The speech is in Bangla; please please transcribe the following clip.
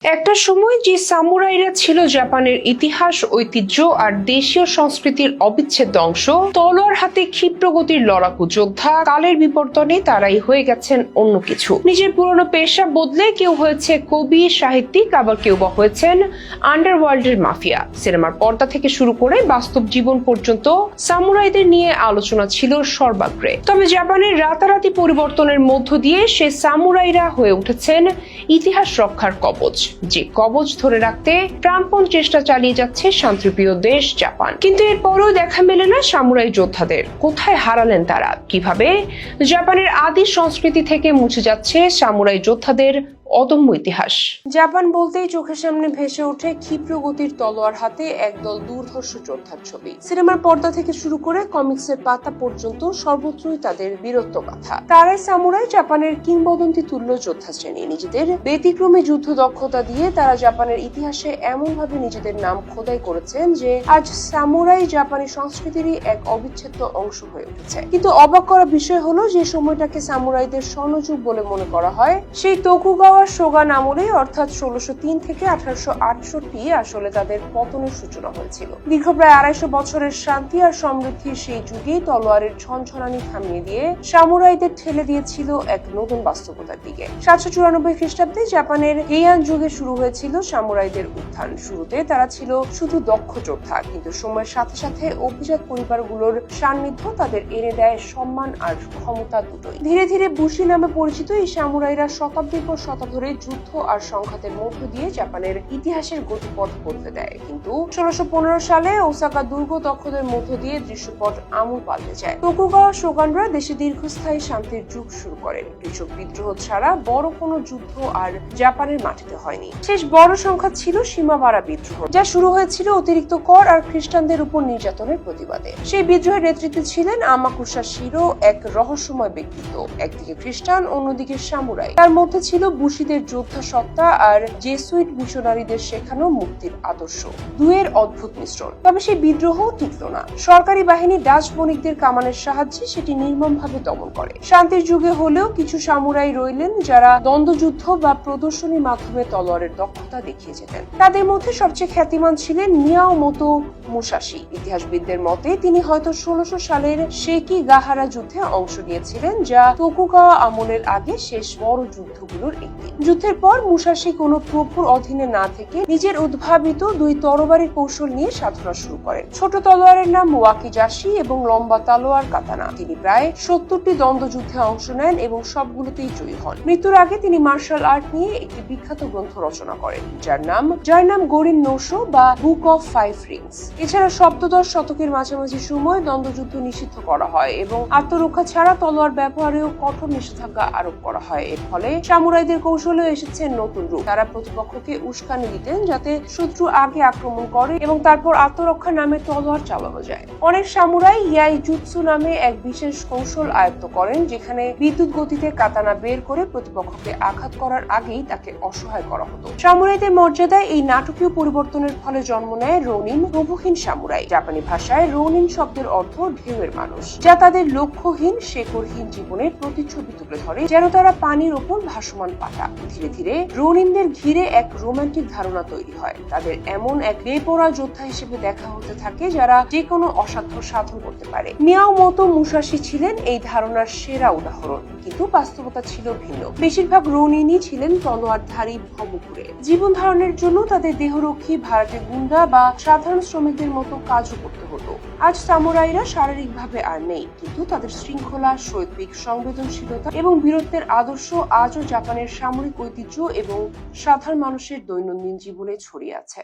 একটা সময় যে সামুরাইরা ছিল জাপানের ইতিহাস, ঐতিহ্য আর দেশীয় সংস্কৃতির অবিচ্ছেদ্য অংশ, তলোয়ার হাতে ক্ষিপ্র গতির লড়াকু যোদ্ধা, কালের বিবর্তনে তারাই হয়ে গেছেন অন্য কিছু। নিজের পুরনো পেশা বদলে কেউ হয়েছে কবি, সাহিত্যিক, আবার কেউ বা হয়েছেন আন্ডারওয়ার্ল্ডের মাফিয়া। সিনেমার পর্দা থেকে শুরু করে বাস্তব জীবন পর্যন্ত সামুরাইদের নিয়ে আলোচনা ছিল সর্বাগ্রে। তবে জাপানের রাতারাতি পরিবর্তনের মধ্য দিয়ে সে সামুরাইরা হয়ে উঠেছেন ইতিহাস রক্ষার কবচ, যে কবচ ধরে রাখতে প্রাণপণ চেষ্টা চালিয়ে যাচ্ছে শান্তিপ্রিয় দেশ জাপান। কিন্তু এরপরও দেখা মেলে না সামুরাই যোদ্ধাদের। কোথায় হারালেন তারা? কিভাবে জাপানের আদি সংস্কৃতি থেকে মুছে যাচ্ছে সামুরাই যোদ্ধাদের অদম্য ইতিহাস? জাপান বলতেই চোখের সামনে ভেসে ওঠে ক্ষিপ্র গতির তলোয়ার হাতে একদল দুর্ধর্ষ যোদ্ধার ছবি। সিনেমার পর্দা থেকে শুরু করে কমিক্সের পাতা পর্যন্ত সর্বত্রই তাদের বীরত্ব গাথা। তারাই সামুরাই, জাপানের কিংবদন্তি তুল্য যোদ্ধা শ্রেণী। নিজেদের ব্যতিক্রমী যুদ্ধ দক্ষতা দিয়ে তারা জাপানের ইতিহাসে এমন ভাবে নিজেদের নাম খোদাই করেছেন যে আজ সামুরাই জাপানি সংস্কৃতিরই এক অবিচ্ছেদ্য অংশ হয়ে উঠেছে। কিন্তু অবাক করা বিষয় হলো, যে সময়টাকে সামুরাইদের স্বর্ণযুগ বলে মনে করা হয়, সেই তোকুগাওয়া শোগান আমলে অর্থাৎ 1603 থেকে 1868 আসলে তাদের পতনের সূচনা হয়েছিল। দীর্ঘ প্রায় 250 বছরের শান্তি আর সমৃদ্ধির সেই যুগে তলোয়ারের ঝনঝনানি থামিয়ে দিয়ে সামুরাইদের ঠেলে দিয়েছিল এক নতুন বাস্তবতার দিকে। 794 খ্রিস্টাব্দে জাপানের হেইয়ান যুগে শুরু হয়েছিল সামুরাইদের উত্থান। শুরুতে তারা ছিল শুধু দক্ষ যোদ্ধা, কিন্তু সময়ের সাথে সাথে অভিজাত পরিবারগুলোর সান্নিধ্য তাদের এনে দেয় সম্মান আর ক্ষমতা দুটোই। ধীরে ধীরে বুশি নামে পরিচিত এই সামুরাইরা শতাব্দীর পর শতাব্দী ধরে যুদ্ধ আর সংঘাতের মধ্য দিয়ে জাপানের ইতিহাসের গতিপথ বদলে দেয়। কিন্তু 1615 সালে ওসাকা দুর্গ দখলের মধ্য দিয়ে দৃশ্যপট আমূল পাল্টে যায়। তোকুগাওয়া শোগানরা দেশে দীর্ঘস্থায়ী শান্তির যুগ শুরু করেন। কৃষক বিদ্রোহ ছাড়া বড় কোনো যুদ্ধ আর জাপানের মাটিতে হয়নি। শেষ বড় সংখ্যা ছিল সীমাবাড়া বিদ্রোহ, যা শুরু হয়েছিল অতিরিক্ত কর আর খ্রিস্টানদের উপর নির্যাতনের প্রতিবাদে। সেই বিদ্রোহের নেতৃত্বে ছিলেন আমাকুসা শিরো, এক রহস্যময় ব্যক্তিত্ব। একদিকে খ্রিস্টান, অন্যদিকে সামুরাই। তার মধ্যে ছিল বুশিদের যোদ্ধা সত্তা আর জেসুইট মিশনারিদের শেখানো মুক্তির আদর্শ, দুয়ের অদ্ভুত মিশ্রণ। তবে সেই বিদ্রোহ টিকল না। সরকারি বাহিনী ডাচ বণিকদের কামানের সাহায্যে সেটি নির্মমভাবে দমন করে। শান্তির যুগে হলেও কিছু সামুরাই রইলেন যারা দ্বন্দ্বযুদ্ধ বা প্রদর্শনীর মাধ্যমে তলোয়ারের দক্ষতা দেখিয়ে যেতেন। তাদের মধ্যে সবচেয়ে খ্যাতিমান ছিলেন মিয়ামোতো মুসাশি। ইতিহাসবিদদের মতে তিনি হয়তো 1600 সালের সেকি গাহারা যুদ্ধে অংশ নিয়েছিলেন, যা তোকুগাওয়া আমলের আগে শেষ বড় যুদ্ধগুলোর একটি। যুদ্ধের পর মুসাশি কোনো প্রভুর অধীনে না থেকে নিজের উদ্ভাবিত দুই তরবারির কৌশল নিয়ে সাধনা শুরু করেন। ছোট তলোয়ারের নাম ওয়াকিজাশি এবং লম্বা তলোয়ার কাতানা। তিনি প্রায় 70টি দ্বন্দ্বযুদ্ধে অংশ নেন এবং সবগুলোতেই জয়ী হন। মৃত্যুর আগে তিনি মার্শাল আর্ট নিয়ে একটি বিখ্যাত গ্রন্থ রচনা করেন, যার নাম গোরিন নোশো বা বুক অফ 5 রিংস। এছাড়া সপ্তদশ শতকের মাঝামাঝি সময় দ্বন্দ্বযুদ্ধ নিষিদ্ধ করা হয় এবং আত্মরক্ষা ছাড়া তলোয়ার ব্যবহারেও কঠোর নিষেধাজ্ঞা আরোপ করা হয়। এর ফলে সামুরাইদের কৌশলে এসেছে নতুন রূপ। তারা প্রতিপক্ষকে উস্কানি দিতেন যাতে শত্রু আগে আক্রমণ করে এবং তারপর আত্মরক্ষা নামে তলোয়ার চালানো যায়। অনেক সামুরাই ইয়াইজুৎসু নামে এক বিশেষ কৌশল আয়ত্ত করেন, যেখানে বিদ্যুৎ গতিতে কাতানা বের করে প্রতিপক্ষকে আঘাত করার আগেই তাকে অসহায় করা হতো। সামুরাইদের মর্যাদায় এই নাটকীয় পরিবর্তনের ফলে জন্ম নেয় রোনিন, প্রভুহীন সামুরাই। জাপানি ভাষায় রোনিন শব্দের অর্থ ঢেউয়ের মানুষ, যা তাদের লক্ষ্যহীন, শেকড়হীন জীবনের প্রতিচ্ছবি তুলে ধরে, যেন তারা পানির ওপর ভাসমান পাতা। ধীরে ধীরে রোনিনদের ঘিরে এক রোমান্টিক ধারণা তৈরি হয়। তাদের এমন এক বেপরোয়া যোদ্ধা হিসেবে দেখা হতে থাকে যারা যে কোনো অসাধ্য সাধন করতে পারে। মিয়ামোতো মুসাশি ছিলেন এই ধারণার সেরা উদাহরণ, কিন্তু বাস্তবতা ছিল ভিন্ন। বেশিরভাগ রোনিনই ছিলেন তলোয়ারধারী ভবঘুরে। জীবন ধারণের জন্য তাদের দেহরক্ষী, ভাড়াটে গুন্ডা বা সাধারণ শ্রমিকদের মতো কাজও করতে হতো। আজ সামুরাইরা শারীরিকভাবে আর নেই, কিন্তু তাদের শৃঙ্খলা, শৈল্পিক সংবেদনশীলতা এবং বীরত্বের আদর্শ আজও জাপানের সামরিক ঐতিহ্য এবং সাধারণ মানুষের দৈনন্দিন জীবনে ছড়িয়ে আছে।